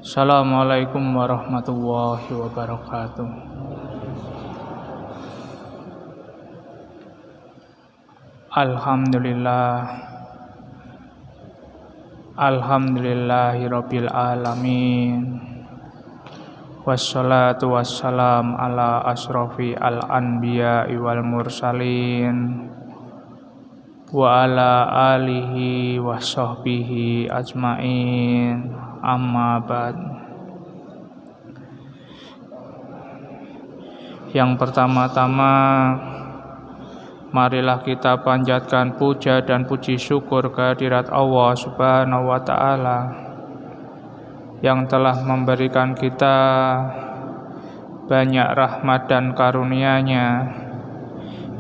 Assalamualaikum warahmatullahi wabarakatuh. Alhamdulillah, alhamdulillahirabbil alamin. Wassalatu wassalam ala asrofi al-anbiya'i wal mursalin wa ala alihi wa sahbihi ajmain. Amma ba'd. Yang pertama-tama, marilah kita panjatkan puja dan puji syukur kehadirat Allah Subhanahu wa Ta'ala yang telah memberikan kita banyak rahmat dan karunia-Nya,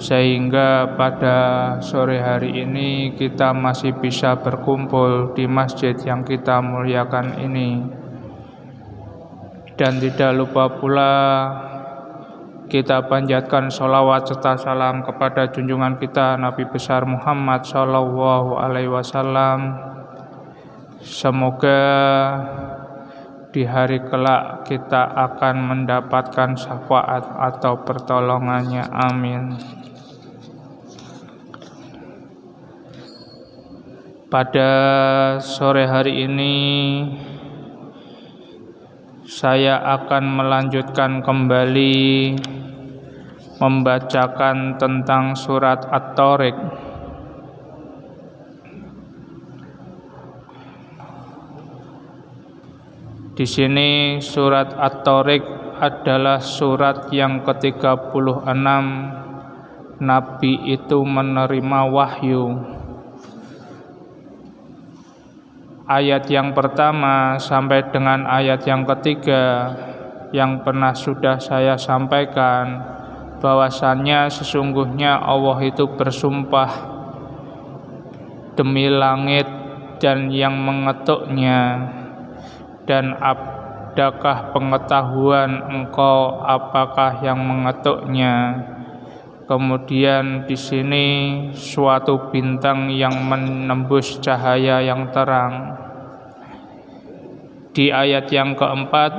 sehingga pada sore hari ini kita masih bisa berkumpul di masjid yang kita muliakan ini. Dan tidak lupa pula kita panjatkan sholawat serta salam kepada junjungan kita Nabi besar Muhammad Sallallahu Alaihi Wasallam. Semoga di hari kelak kita akan mendapatkan syafaat atau pertolongannya. Amin. Pada sore hari ini saya akan melanjutkan kembali membacakan tentang surat At-Thariq. Di sini surat At-Thariq adalah surat yang ke-36 Nabi itu menerima wahyu. Ayat yang pertama sampai dengan ayat yang ketiga yang pernah sudah saya sampaikan, bahwasannya sesungguhnya Allah itu bersumpah demi langit dan yang mengetuknya, dan adakah pengetahuan engkau apakah yang mengetuknya. Kemudian di sini suatu bintang yang menembus cahaya yang terang. Di ayat yang keempat,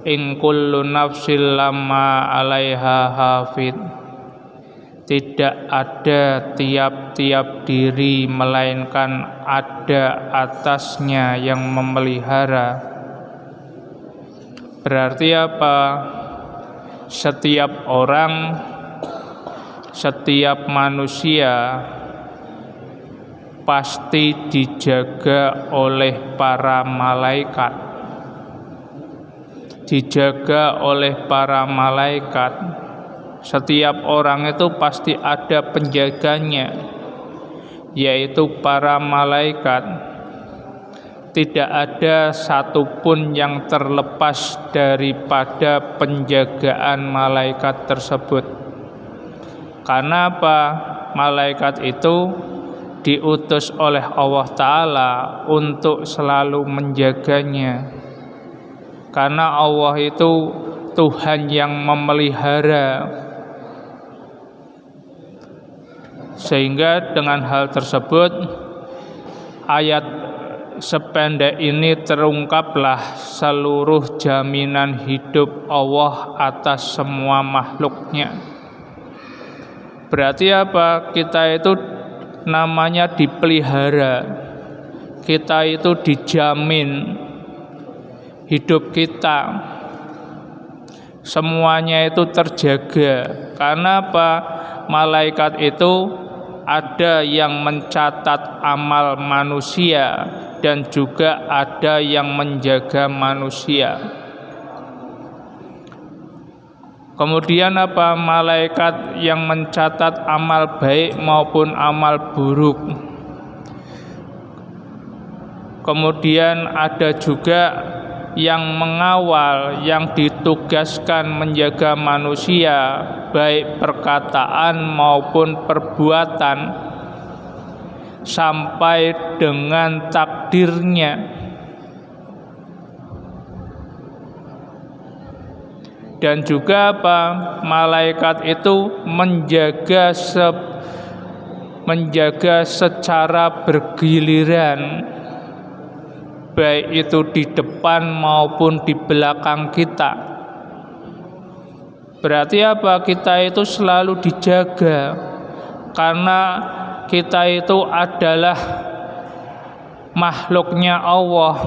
in kullu nafsil lamma 'alaiha hafid, tidak ada tiap-tiap diri melainkan ada atasnya yang memelihara. Berarti apa? Setiap orang, setiap manusia pasti dijaga oleh para malaikat. Dijaga oleh para malaikat. Setiap orang itu pasti ada penjaganya, yaitu para malaikat. Tidak ada satupun yang terlepas daripada penjagaan malaikat tersebut. Karena apa? Malaikat itu diutus oleh Allah Ta'ala untuk selalu menjaganya. Karena Allah itu Tuhan yang memelihara. Sehingga dengan hal tersebut, ayat sependek ini terungkaplah seluruh jaminan hidup Allah atas semua makhluknya. Berarti apa? Kita itu namanya dipelihara. Kita itu dijamin hidup kita. Semuanya itu terjaga. Karena apa? Malaikat itu ada yang mencatat amal manusia dan juga ada yang menjaga manusia. Kemudian apa? Malaikat yang mencatat amal baik maupun amal buruk. Kemudian ada juga yang mengawal, yang ditugaskan menjaga manusia, baik perkataan maupun perbuatan, sampai dengan takdirnya. Dan juga apa? Malaikat itu menjaga secara bergiliran baik itu di depan maupun di belakang kita. Berarti apa? Kita itu selalu dijaga, karena kita itu adalah makhluknya Allah.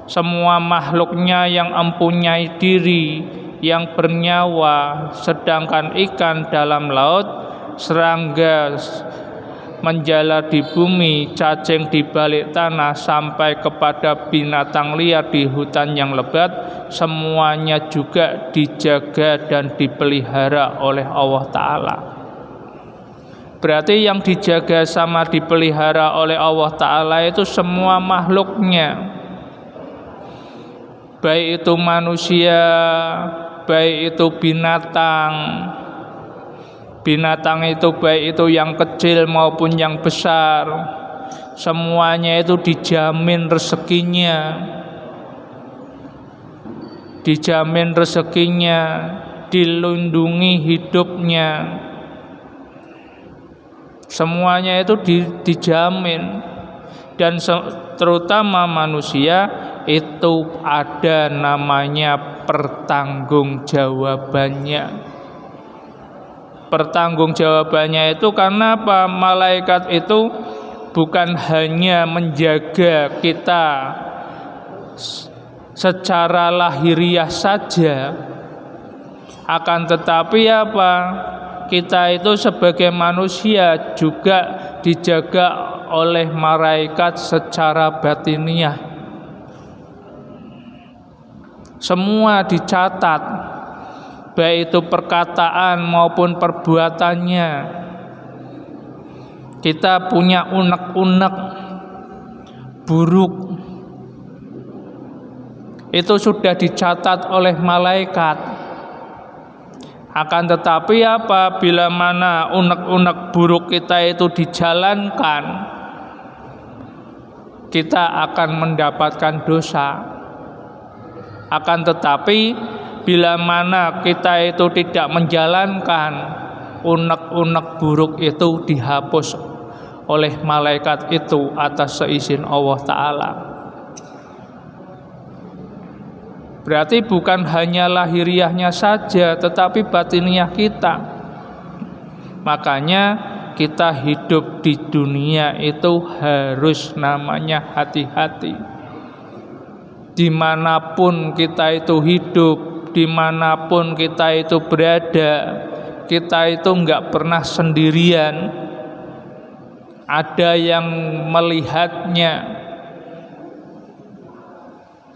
Semua makhluknya yang mempunyai diri, yang bernyawa, sedangkan ikan dalam laut, serangga menjala di bumi, cacing di balik tanah, sampai kepada binatang liar di hutan yang lebat, semuanya juga dijaga dan dipelihara oleh Allah Ta'ala. Berarti yang dijaga sama dipelihara oleh Allah Ta'ala itu semua makhluknya, baik itu manusia, baik itu binatang. Binatang itu baik itu yang kecil maupun yang besar, semuanya itu dijamin rezekinya, dilindungi hidupnya, semuanya itu dijamin. Dan terutama manusia itu ada namanya pertanggungjawabannya. Pertanggungjawabannya itu karena apa? Malaikat itu bukan hanya menjaga kita secara lahiriah saja, akan tetapi apa? Kita itu sebagai manusia juga dijaga oleh malaikat secara batiniah. Semua dicatat, baik itu perkataan maupun perbuatannya. Kita punya unek-unek buruk, itu sudah dicatat oleh malaikat. Akan tetapi apa? Bila mana unek-unek buruk kita itu dijalankan, kita akan mendapatkan dosa. Akan tetapi bila mana kita itu tidak menjalankan, unek-unek buruk itu dihapus oleh malaikat itu atas seizin Allah Ta'ala. Berarti bukan hanya lahiriahnya saja, tetapi batiniah kita. Makanya kita hidup di dunia itu harus namanya hati-hati. Dimanapun kita itu hidup, dimanapun kita itu berada, kita itu enggak pernah sendirian. Ada yang melihatnya.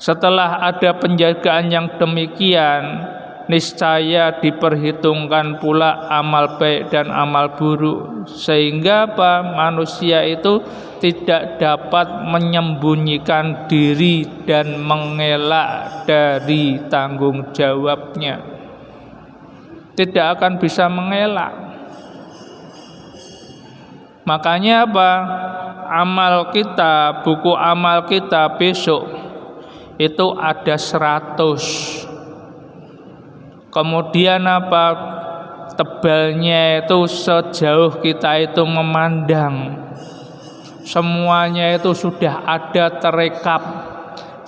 Setelah ada penjagaan yang demikian, niscaya diperhitungkan pula amal baik dan amal buruk, sehingga apa? Manusia itu tidak dapat menyembunyikan diri dan mengelak dari tanggung jawabnya. Tidak akan bisa mengelak. Makanya apa? Amal kita, buku amal kita besok itu ada 100. Kemudian apa? Tebalnya itu sejauh kita itu memandang. Semuanya itu sudah ada terekap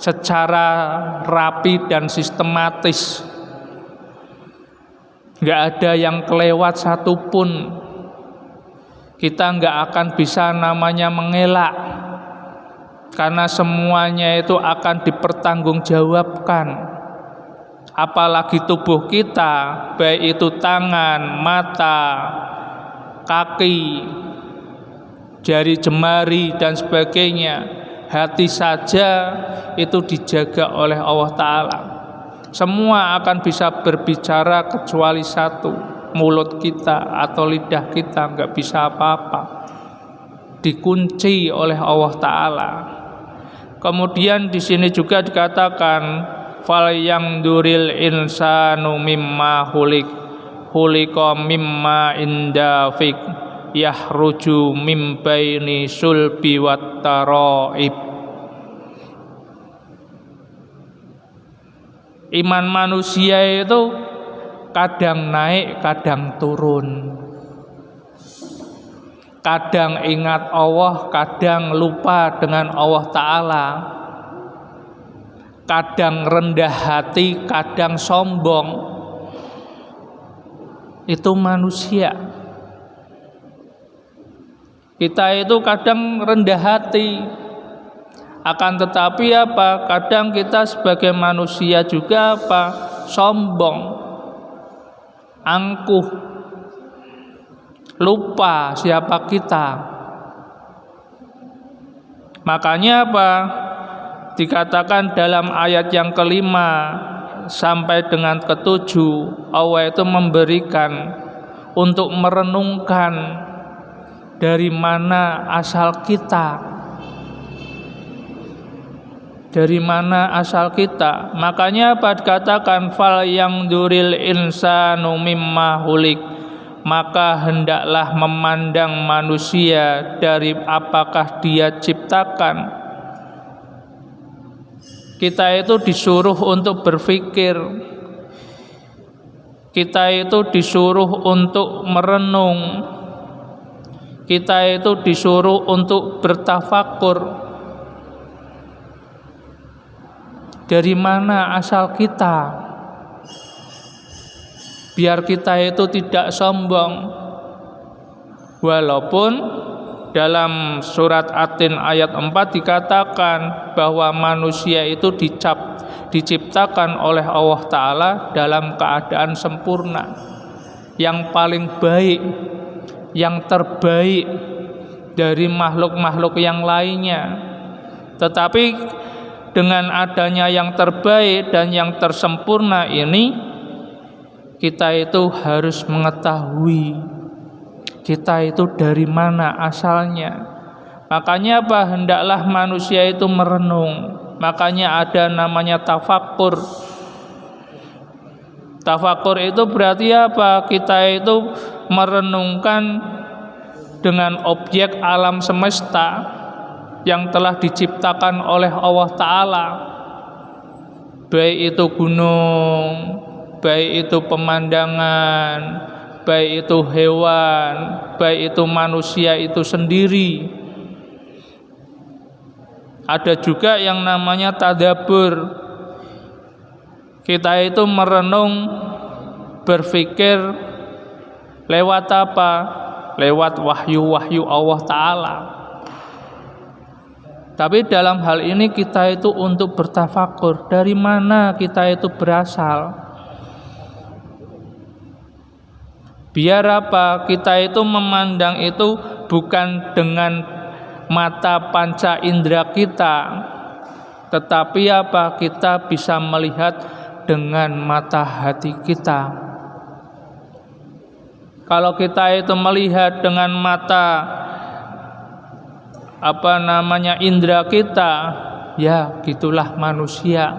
secara rapi dan sistematis. Nggak ada yang kelewat satupun. Kita nggak akan bisa namanya mengelak, karena semuanya itu akan dipertanggungjawabkan. Apalagi tubuh kita, baik itu tangan, mata, kaki, jari jemari dan sebagainya, hati saja itu dijaga oleh Allah Ta'ala. Semua akan bisa berbicara kecuali satu, mulut kita atau lidah kita nggak bisa apa-apa, dikunci oleh Allah Ta'ala. Kemudian di sini juga dikatakan fal yang duril insanu mimma hulika mimma indafik yahruju mim baini sulbi wat taraib. Iman manusia itu kadang naik, kadang turun. Kadang ingat Allah, kadang lupa dengan Allah Ta'ala. kadang rendah hati, kadang sombong. Itu manusia. Kita itu kadang rendah hati, akan tetapi apa? Kadang kita sebagai manusia juga apa? Sombong, angkuh, lupa siapa kita. Makanya apa? Dikatakan dalam ayat yang kelima sampai dengan ketujuh, Allah itu memberikan untuk merenungkan dari mana asal kita. Dari mana asal kita? Makanya apa dikatakan fal yang duril insanu mimma hulik, maka hendaklah memandang manusia dari apakah dia ciptakan. Kita itu disuruh untuk berpikir, kita itu disuruh untuk merenung, kita itu disuruh untuk bertafakur. Dari mana asal kita? Biar kita itu tidak sombong. Walaupun dalam surat At-Tin ayat 4 dikatakan bahwa manusia itu diciptakan oleh Allah Ta'ala dalam keadaan sempurna, yang paling baik, yang terbaik dari makhluk-makhluk yang lainnya. Tetapi dengan adanya yang terbaik dan yang tersempurna ini, kita itu harus mengetahui kita itu dari mana asalnya. Makanya apa? Hendaklah manusia itu merenung. Makanya ada namanya tafakur. Tafakur itu berarti apa? Kita itu merenungkan dengan objek alam semesta yang telah diciptakan oleh Allah Ta'ala, baik itu gunung, baik itu pemandangan, baik itu hewan, baik itu manusia itu sendiri. Ada juga yang namanya tadabbur. Kita itu merenung, berpikir lewat apa? Lewat wahyu-wahyu Allah Ta'ala. Tapi dalam hal ini kita itu untuk bertafakur, dari mana kita itu berasal. Biar apa? Kita itu memandang itu bukan dengan mata panca indera kita, tetapi apa? Kita bisa melihat dengan mata hati kita. Kalau kita itu melihat dengan mata indera kita, ya gitulah manusia.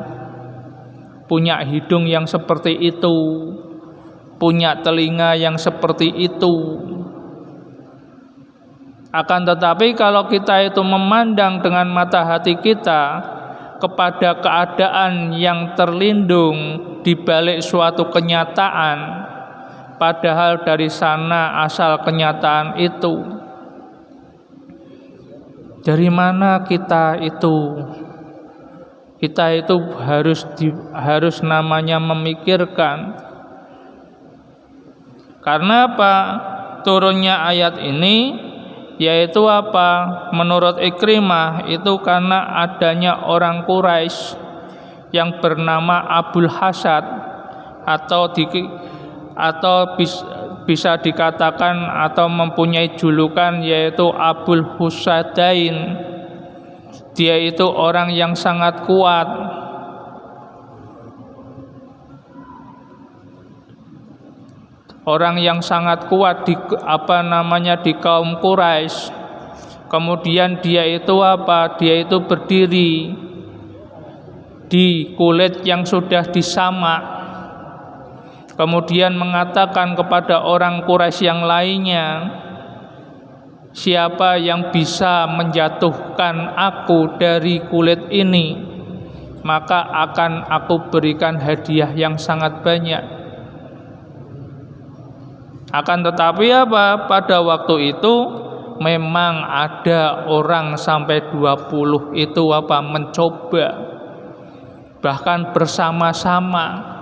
Punya hidung yang seperti itu, punya telinga yang seperti itu. Akan tetapi kalau kita itu memandang dengan mata hati kita kepada keadaan yang terlindung di balik suatu kenyataan, padahal dari sana asal kenyataan itu. Dari mana kita itu? Kita itu harus namanya memikirkan. Karena apa? Turunnya ayat ini yaitu apa? Menurut Ikrimah itu karena adanya orang Quraisy yang bernama Abul Hasad, atau bisa dikatakan atau mempunyai julukan yaitu Abul Husadain. Dia itu orang yang sangat kuat. Orang yang sangat kuat di kaum Quraisy. Kemudian dia itu apa? Dia itu berdiri di kulit yang sudah disamak. Kemudian mengatakan kepada orang Quraisy yang lainnya, siapa yang bisa menjatuhkan aku dari kulit ini, maka akan aku berikan hadiah yang sangat banyak. Akan tetapi apa? Pada waktu itu memang ada orang sampai 20 itu mencoba. bahkan bersama-sama.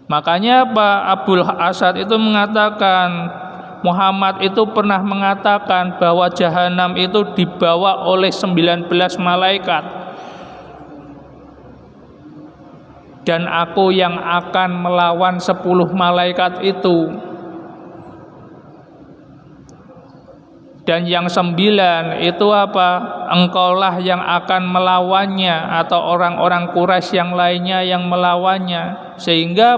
Makanya Abul Asad itu mengatakan, Muhammad itu pernah mengatakan bahwa jahanam itu dibawa oleh 19 malaikat, dan aku yang akan melawan 10 malaikat itu, dan yang 9 itu engkaulah yang akan melawannya, atau orang-orang Quraisy yang lainnya yang melawannya. Sehingga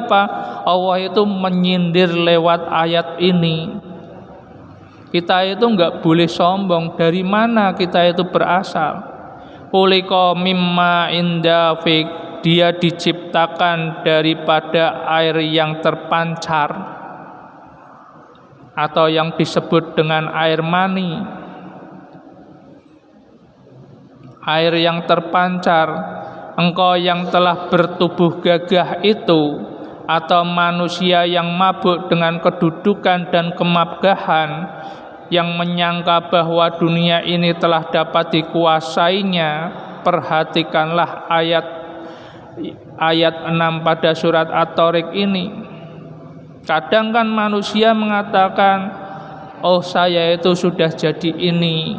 Allah itu menyindir lewat ayat ini. Kita itu enggak boleh sombong dari mana kita itu berasal. Khuliqa mimma indafik, dia diciptakan daripada air yang terpancar, atau yang disebut dengan air mani. Air yang terpancar, engkau yang telah bertubuh gagah itu, atau manusia yang mabuk dengan kedudukan dan kemabgahan, yang menyangka bahwa dunia ini telah dapat dikuasainya, perhatikanlah ayat 6 pada surat At-Tariq ini. Kadang kan manusia mengatakan, oh saya itu sudah jadi ini,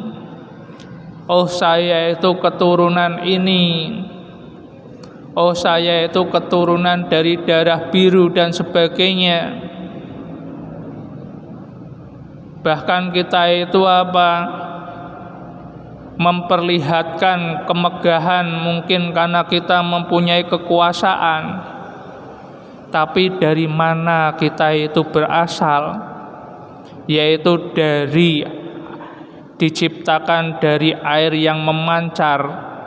oh saya itu keturunan ini, oh saya itu keturunan dari darah biru dan sebagainya. Bahkan kita itu memperlihatkan kemegahan mungkin karena kita mempunyai kekuasaan. Tapi dari mana kita itu berasal? Yaitu diciptakan dari air yang memancar,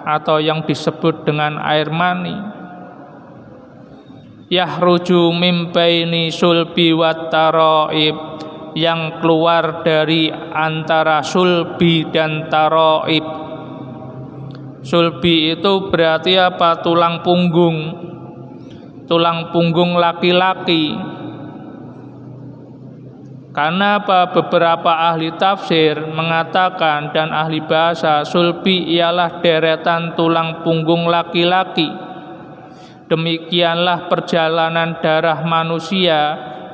atau yang disebut dengan air mani. Yahruju mim baini sulbi wat taraib, yang keluar dari antara sulbi dan taraib. Sulbi itu berarti tulang punggung. Tulang punggung laki-laki. Karena beberapa ahli tafsir mengatakan dan ahli bahasa, sulbi ialah deretan tulang punggung laki-laki. Demikianlah perjalanan darah manusia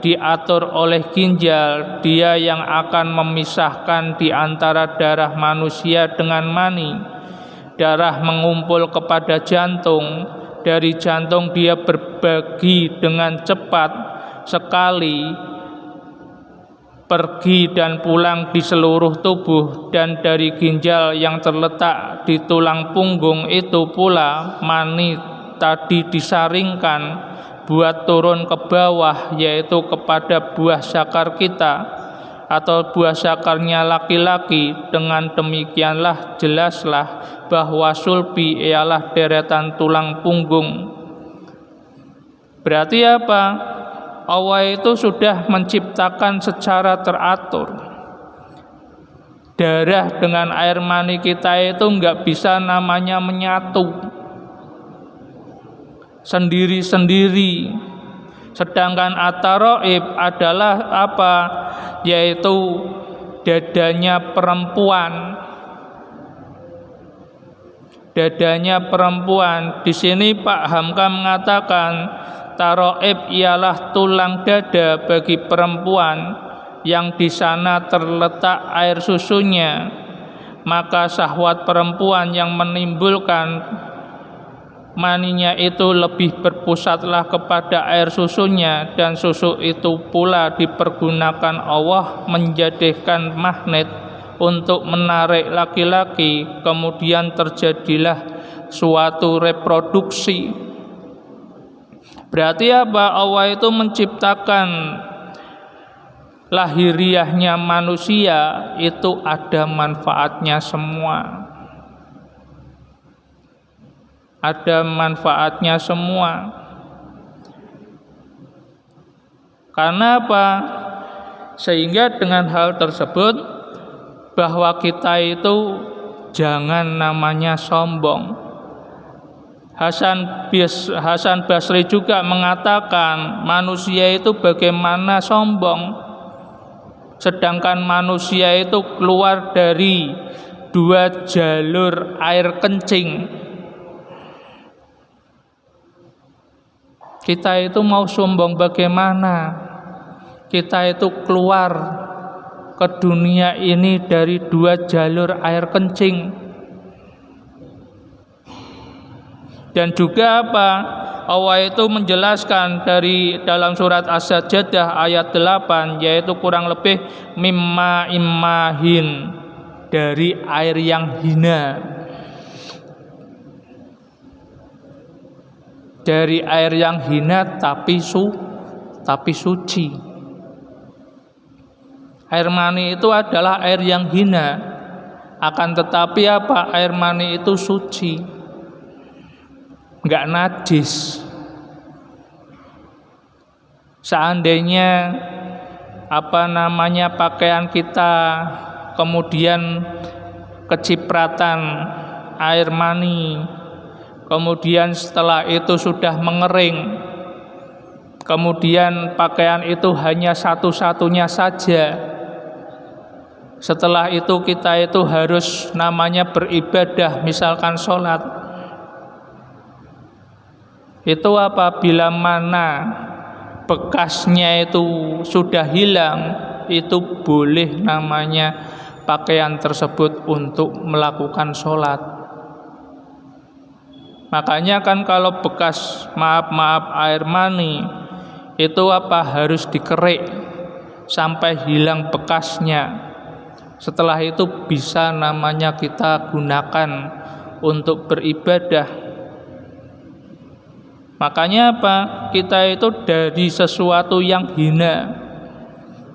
diatur oleh ginjal, dia yang akan memisahkan di antara darah manusia dengan mani. Darah mengumpul kepada jantung, dari jantung dia berbagi dengan cepat sekali, pergi dan pulang di seluruh tubuh, dan dari ginjal yang terletak di tulang punggung itu pula mani tadi disaringkan buat turun ke bawah, yaitu kepada buah syakar kita atau buah syakarnya laki-laki. Dengan demikianlah jelaslah bahwa sulbi ialah deretan tulang punggung. Berarti Allah itu sudah menciptakan secara teratur. Darah dengan air mani kita itu enggak bisa namanya menyatu sendiri-sendiri. Sedangkan at-taraib adalah yaitu dadanya perempuan. Dadanya perempuan. Di sini Pak Hamka mengatakan taraib ialah tulang dada bagi perempuan, yang di sana terletak air susunya. Maka syahwat perempuan yang menimbulkan maninya itu lebih berpusatlah kepada air susunya, dan susu itu pula dipergunakan Allah menjadikan magnet untuk menarik laki-laki. Kemudian terjadilah suatu reproduksi. Berarti Allah itu menciptakan lahiriahnya manusia itu ada manfaatnya semua. Ada manfaatnya semua. Karena Sehingga dengan hal tersebut, bahwa kita itu jangan namanya sombong. Hasan Basri juga mengatakan manusia itu bagaimana sombong, sedangkan manusia itu keluar dari dua jalur air kencing. Kita itu mau sombong bagaimana? Kita itu keluar ke dunia ini dari dua jalur air kencing. Dan juga apa? Allah itu menjelaskan dalam surat As-Sajdah ayat 8, yaitu kurang lebih mimma immahin, dari air yang hina. Dari air yang hina tapi suci. Air mani itu adalah air yang hina, akan tetapi apa? Air mani itu suci, enggak najis. Seandainya pakaian kita kemudian kecipratan air mani, kemudian setelah itu sudah mengering, kemudian pakaian itu hanya satu-satunya saja, setelah itu kita itu harus beribadah, misalkan sholat. Itu apabila mana bekasnya itu sudah hilang, itu boleh pakaian tersebut untuk melakukan sholat. Makanya kan kalau bekas air mani itu harus dikerik sampai hilang bekasnya. Setelah itu bisa kita gunakan untuk beribadah. Makanya kita itu dari sesuatu yang hina.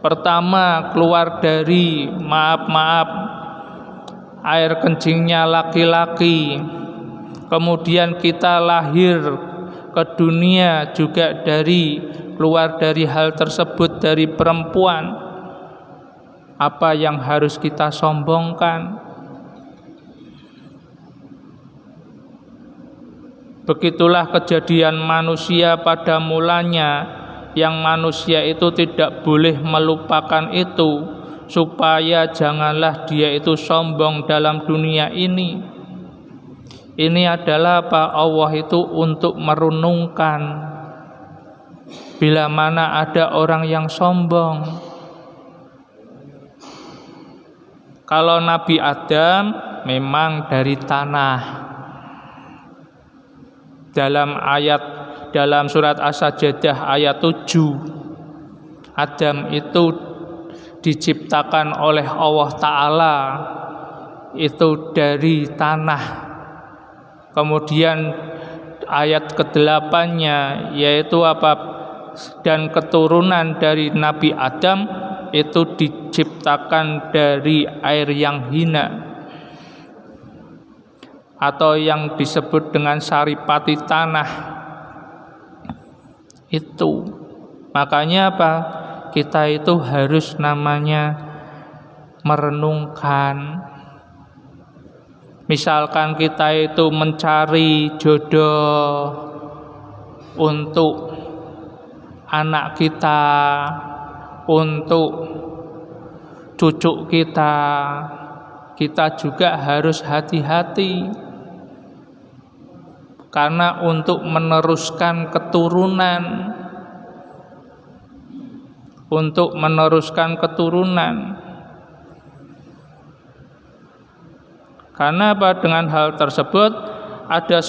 Pertama keluar dari air kencingnya laki-laki. Kemudian kita lahir ke dunia juga keluar dari hal tersebut, dari perempuan. Apa yang harus kita sombongkan? Begitulah kejadian manusia pada mulanya, yang manusia itu tidak boleh melupakan itu, supaya janganlah dia itu sombong dalam dunia ini. Ini adalah Allah itu untuk merenungkan bila mana ada orang yang sombong. Kalau Nabi Adam memang dari tanah. Dalam surat As-Sajdah ayat 7, Adam itu diciptakan oleh Allah Ta'ala itu dari tanah. Kemudian ayat ke-8-nya yaitu dan keturunan dari Nabi Adam itu diciptakan dari air yang hina, atau yang disebut dengan saripati tanah itu. Makanya kita itu harus merenungkan. Misalkan kita itu mencari jodoh untuk anak kita, untuk cucu kita, kita juga harus hati-hati. Karena untuk meneruskan keturunan, karena dengan hal tersebut ada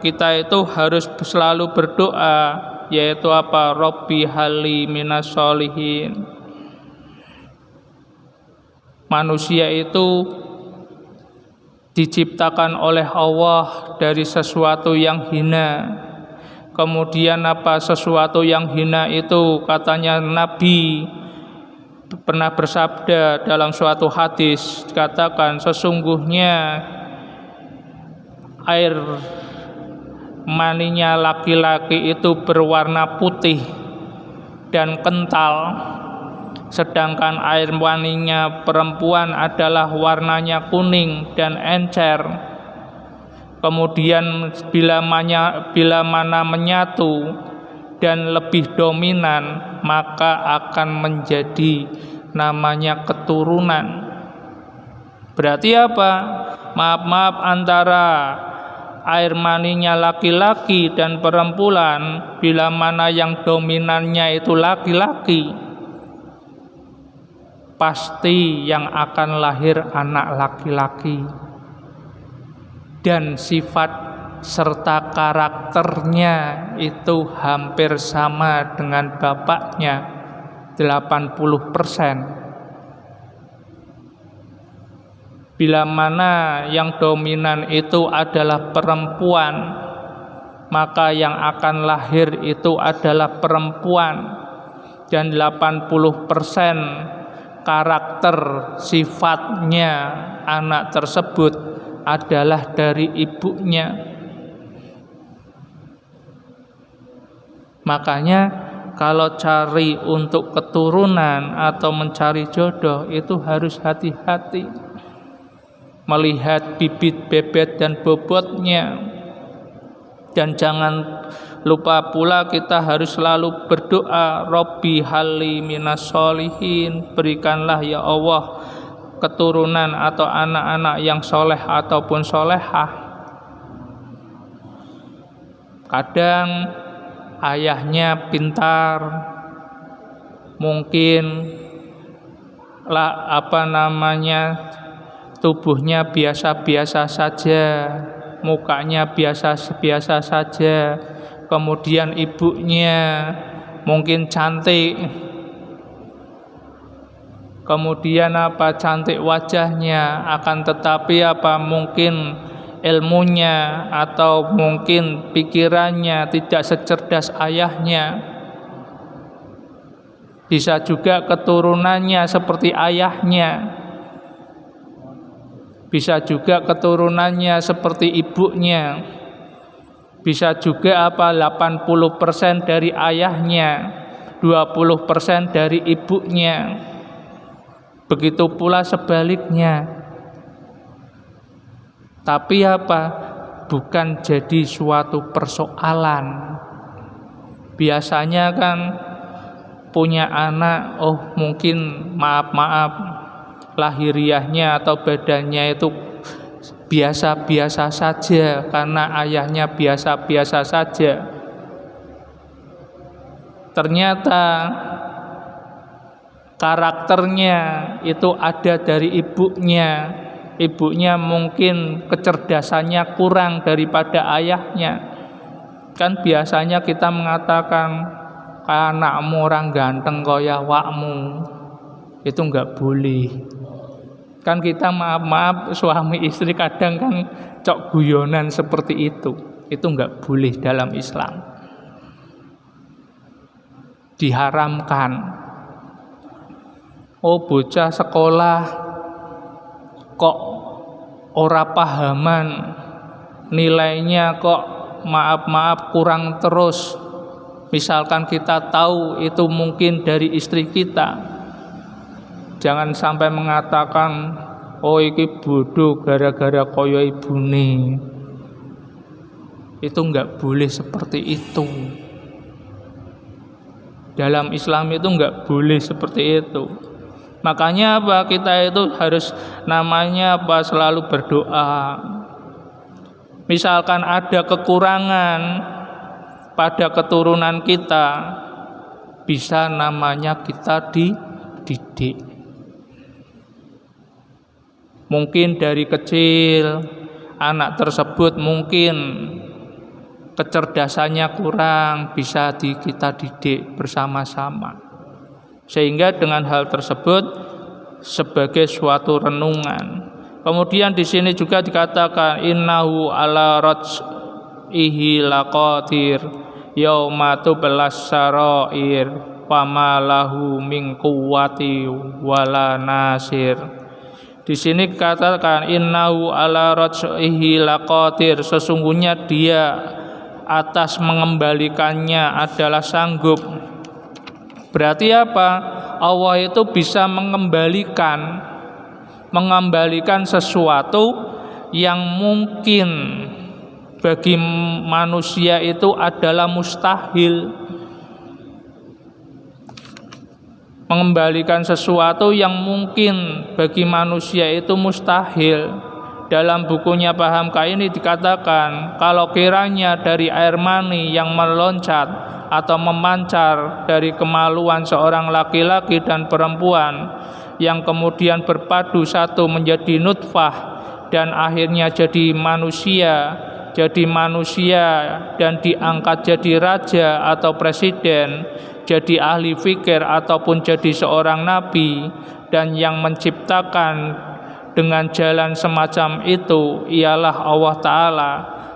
kita itu harus selalu berdoa, yaitu Rabbi hali minas sholihin. Manusia itu diciptakan oleh Allah dari sesuatu yang hina. Kemudian sesuatu yang hina itu, katanya Nabi pernah bersabda dalam suatu hadis, dikatakan sesungguhnya air maninya laki-laki itu berwarna putih dan kental, sedangkan air maninya perempuan adalah warnanya kuning dan encer. Kemudian bila mana menyatu dan lebih dominan, maka akan menjadi keturunan. Berarti apa? Maaf-maaf, antara air maninya laki-laki dan perempuan, bila mana yang dominannya itu laki-laki, pasti yang akan lahir anak laki-laki. Dan sifat serta karakternya itu hampir sama dengan bapaknya, 80%. Bila mana yang dominan itu adalah perempuan, maka yang akan lahir itu adalah perempuan. Dan 80% karakter sifatnya anak tersebut adalah dari ibunya. Makanya kalau cari untuk keturunan atau mencari jodoh itu harus hati-hati, melihat bibit, bebet, dan bobotnya. Dan jangan lupa pula kita harus selalu berdoa, Robbi hali minas sholihin, berikanlah ya Allah keturunan atau anak-anak yang soleh ataupun solehah. Kadang ayahnya pintar, mungkin tubuhnya biasa-biasa saja, mukanya biasa-biasa saja. Kemudian ibunya mungkin cantik, kemudian cantik wajahnya, akan tetapi mungkin ilmunya atau mungkin pikirannya tidak secerdas ayahnya. Bisa juga keturunannya seperti ayahnya, bisa juga keturunannya seperti ibunya, bisa juga 80% dari ayahnya, 20% dari ibunya. Begitu pula sebaliknya. Tapi bukan jadi suatu persoalan. Biasanya kan punya anak, mungkin maaf lahiriahnya atau badannya itu biasa-biasa saja karena ayahnya biasa-biasa saja. Ternyata karakternya itu ada dari ibunya. Ibunya mungkin kecerdasannya kurang daripada ayahnya. Kan biasanya kita mengatakan, anakmu orang ganteng kaya wakmu. Itu enggak boleh. Kan kita maaf suami istri kadang kan cok guyonan seperti itu enggak boleh dalam Islam, diharamkan. Bocah sekolah kok ora pahaman, nilainya kok maaf kurang terus. Misalkan kita tahu itu mungkin dari istri kita, jangan sampai mengatakan, iki bodoh gara-gara koyo ibune. Itu enggak boleh seperti itu. Dalam Islam itu enggak boleh seperti itu. Makanya kita itu harus selalu berdoa. Misalkan ada kekurangan pada keturunan kita, bisa kita dididik. Mungkin dari kecil anak tersebut mungkin kecerdasannya kurang, bisa kita didik bersama-sama. Sehingga dengan hal tersebut sebagai suatu renungan. Kemudian di sini juga dikatakan innahu ala raj'ihi laqadir yauma tublas sarair fama lahu min quwwati wala nasir. Di sini katakan innahu ala raj'ihi laqadir, sesungguhnya dia atas mengembalikannya adalah sanggup. Berarti Allah itu bisa mengembalikan sesuatu yang mungkin bagi manusia itu adalah mustahil. mengembalikan sesuatu yang mungkin bagi manusia itu mustahil. Dalam bukunya Paham Kaini dikatakan, kalau kiranya dari air mani yang meloncat atau memancar dari kemaluan seorang laki-laki dan perempuan yang kemudian berpadu satu menjadi nutfah dan akhirnya jadi manusia dan diangkat jadi raja atau presiden, jadi ahli fikir ataupun jadi seorang nabi, dan yang menciptakan dengan jalan semacam itu ialah Allah Ta'ala,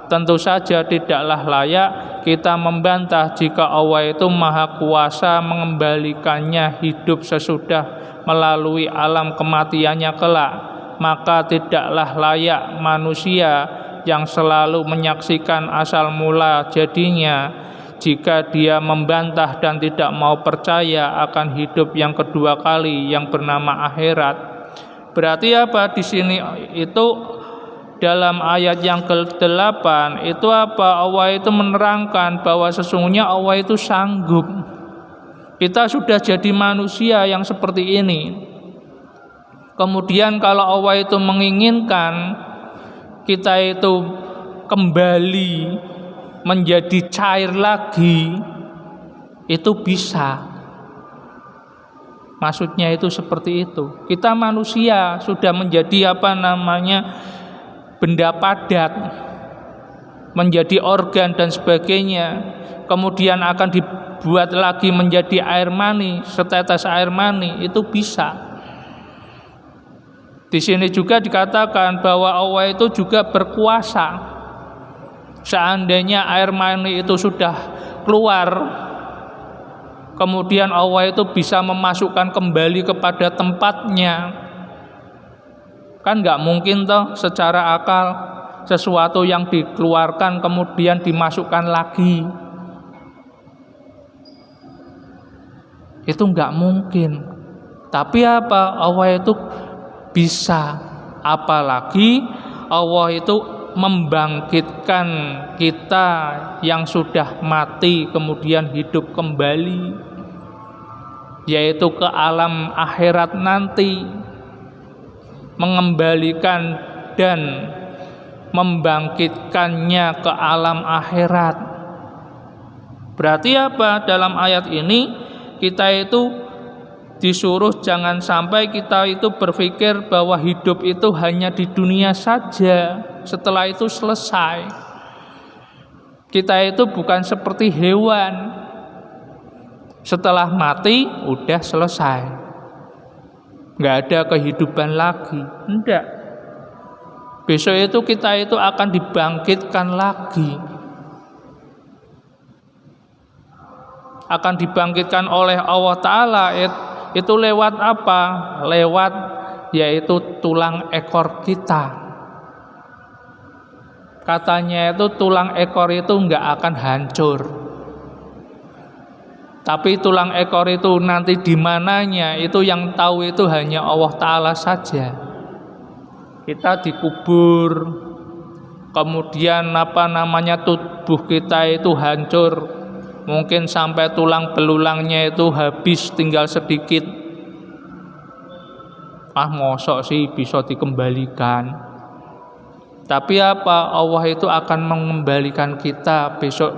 tentu saja tidaklah layak kita membantah jika Allah itu maha kuasa mengembalikannya hidup sesudah melalui alam kematiannya kelak. Maka tidaklah layak manusia yang selalu menyaksikan asal mula jadinya jika dia membantah dan tidak mau percaya akan hidup yang kedua kali yang bernama akhirat. Berarti apa di sini itu dalam ayat yang ke-8 itu apa? Allah itu menerangkan bahwa sesungguhnya Allah itu sanggup. Kita sudah jadi manusia yang seperti ini. Kemudian kalau Allah itu menginginkan kita itu kembali menjadi cair lagi, itu bisa. Maksudnya itu seperti itu. Kita manusia sudah menjadi benda padat, menjadi organ dan sebagainya. Kemudian akan dibuat lagi menjadi air mani, setetes air mani, itu bisa. Di sini juga dikatakan bahwa Allah itu juga berkuasa. Seandainya air mani itu sudah keluar, kemudian Allah itu bisa memasukkan kembali kepada tempatnya. Kan nggak mungkin toh secara akal sesuatu yang dikeluarkan kemudian dimasukkan lagi. Itu nggak mungkin. Tapi apa? Allah itu bisa. Apalagi Allah itu membangkitkan kita yang sudah mati kemudian hidup kembali, yaitu ke alam akhirat nanti, mengembalikan dan membangkitkannya ke alam akhirat. Berarti apa? Dalam ayat ini kita itu disuruh jangan sampai kita itu berpikir bahwa hidup itu hanya di dunia saja, setelah itu selesai. Kita itu bukan seperti hewan, setelah mati udah selesai, nggak ada kehidupan lagi. Enggak, besok itu kita itu akan dibangkitkan lagi, akan dibangkitkan oleh Allah Ta'ala. Itu lewat apa? Lewat yaitu tulang ekor kita. Katanya itu tulang ekor itu nggak akan hancur, tapi tulang ekor itu nanti di mananya itu yang tahu itu hanya Allah Ta'ala saja. Kita dikubur, kemudian tubuh kita itu hancur, mungkin sampai tulang belulangnya itu habis, tinggal sedikit. Mosok sih bisa dikembalikan? Tapi apa? Allah itu akan mengembalikan kita besok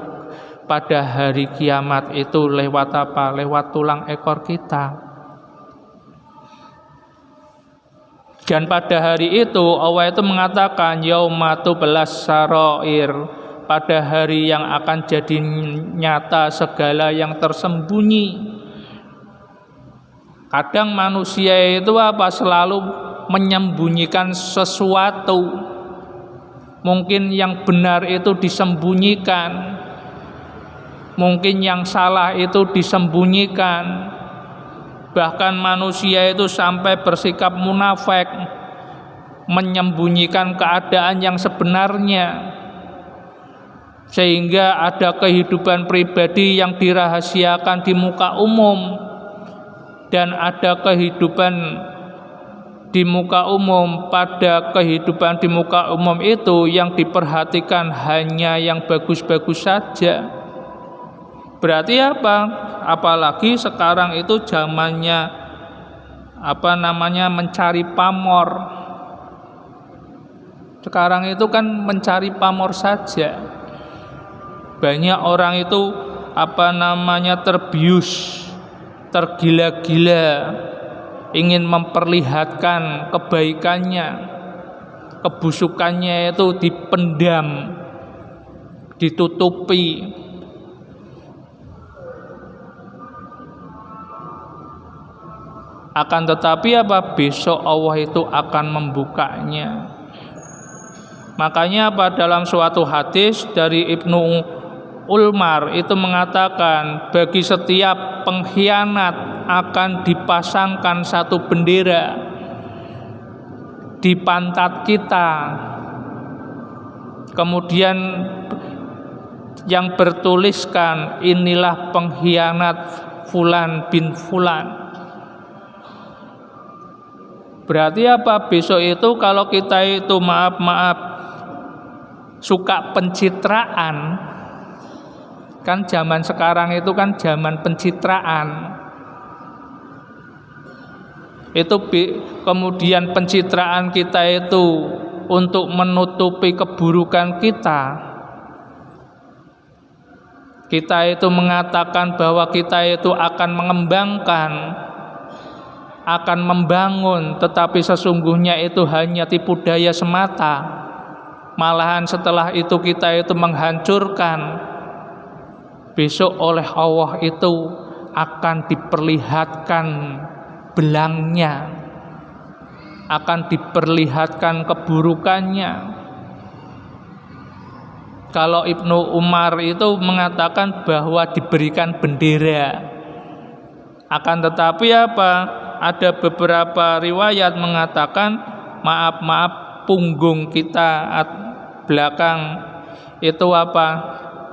pada hari kiamat itu lewat apa? Lewat tulang ekor kita. Dan pada hari itu Allah itu mengatakan yaumatu belas saroir, pada hari yang akan jadi nyata segala yang tersembunyi. Kadang manusia itu apa? Selalu menyembunyikan sesuatu. Mungkin yang benar itu disembunyikan, mungkin yang salah itu disembunyikan. Bahkan manusia itu sampai bersikap munafik, menyembunyikan keadaan yang sebenarnya, sehingga ada kehidupan pribadi yang dirahasiakan di muka umum, dan ada kehidupan di muka umum. Pada kehidupan di muka umum itu yang diperhatikan hanya yang bagus-bagus saja, Berarti apa? Apalagi sekarang itu zamannya mencari pamor. Sekarang itu kan mencari pamor saja. Banyak orang itu terbius, tergila-gila, ingin memperlihatkan kebaikannya, kebusukannya itu dipendam, ditutupi. Akan tetapi besok Allah itu akan membukanya. Makanya dalam suatu hadis dari Ibnu Umar itu mengatakan, bagi setiap pengkhianat akan dipasangkan satu bendera di pantat kita, kemudian yang bertuliskan, inilah pengkhianat Fulan bin Fulan. Berarti besok itu kalau kita itu suka pencitraan, kan zaman sekarang itu kan zaman pencitraan. Itu kemudian pencitraan kita itu untuk menutupi keburukan kita. Kita itu mengatakan bahwa kita itu akan mengembangkan, akan membangun, tetapi sesungguhnya itu hanya tipu daya semata. Malahan setelah itu kita itu menghancurkan. Besok oleh Allah itu akan diperlihatkan belangnya, akan diperlihatkan keburukannya. Kalau Ibnu Umar itu mengatakan bahwa diberikan bendera. Akan tetapi ada beberapa riwayat mengatakan maaf punggung kita belakang itu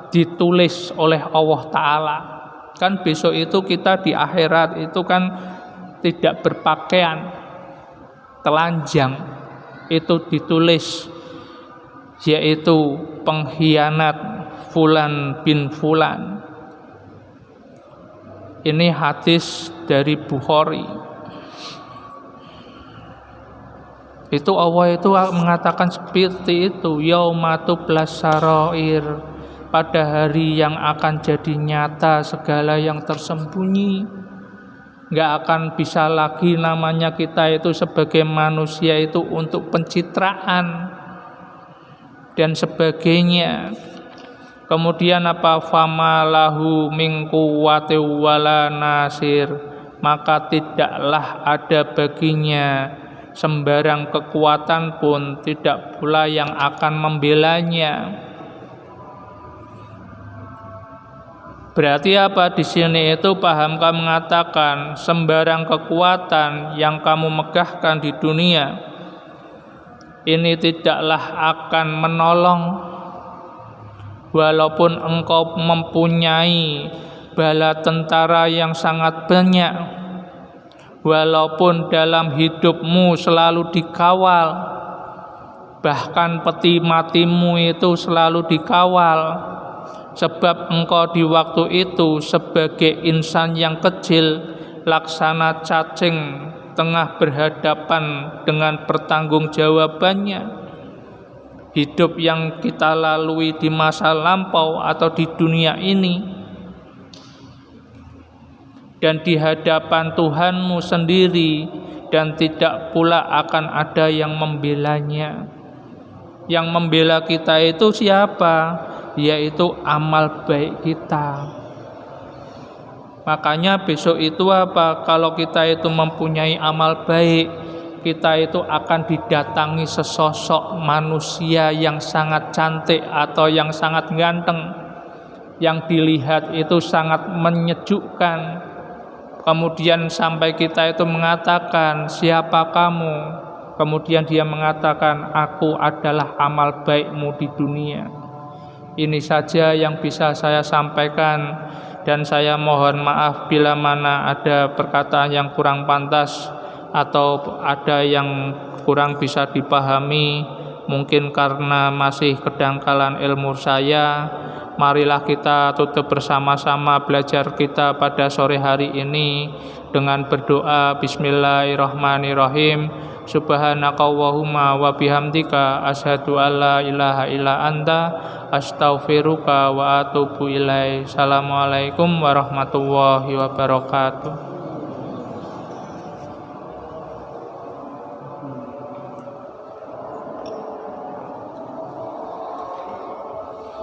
ditulis oleh Allah Ta'ala. Kan besok itu kita di akhirat itu kan tidak berpakaian, telanjang, itu ditulis, yaitu pengkhianat Fulan bin Fulan. Ini hadis dari Bukhari. Itu Allah itu mengatakan seperti itu, yaumatublas sarair, pada hari yang akan jadi nyata segala yang tersembunyi. Nggak akan bisa lagi namanya kita itu sebagai manusia itu untuk pencitraan dan sebagainya. Kemudian famalahu min quwwati wala nasir, maka tidaklah ada baginya sembarang kekuatan pun, tidak pula yang akan membelanya. Berarti di sini itu pahamkah mengatakan sembarang kekuatan yang kamu megahkan di dunia ini tidaklah akan menolong, walaupun engkau mempunyai bala tentara yang sangat banyak, walaupun dalam hidupmu selalu dikawal, bahkan peti matimu itu selalu dikawal. Sebab engkau di waktu itu sebagai insan yang kecil, laksana cacing, tengah berhadapan dengan pertanggungjawabannya. Hidup yang kita lalui di masa lampau atau di dunia ini, dan di hadapan Tuhanmu sendiri, dan tidak pula akan ada yang membelanya. Yang membela kita itu siapa? Yaitu amal baik kita. Makanya besok itu kalau kita itu mempunyai amal baik, kita itu akan didatangi sesosok manusia yang sangat cantik atau yang sangat ganteng, yang dilihat itu sangat menyejukkan. Kemudian sampai kita itu mengatakan, siapa kamu? Kemudian dia mengatakan, aku adalah amal baikmu di dunia. Ini saja yang bisa saya sampaikan, dan saya mohon maaf bila mana ada perkataan yang kurang pantas atau ada yang kurang bisa dipahami, mungkin karena masih kedangkalan ilmu saya. marilah kita tutup bersama-sama belajar kita pada sore hari ini dengan berdoa bismillahirrahmanirrahim. Subhanakallahumma wa bihamdika asyhadu alla ilaha illa anta astaghfiruka wa atubu ilaik. Assalamualaikum warahmatullahi wabarakatuh.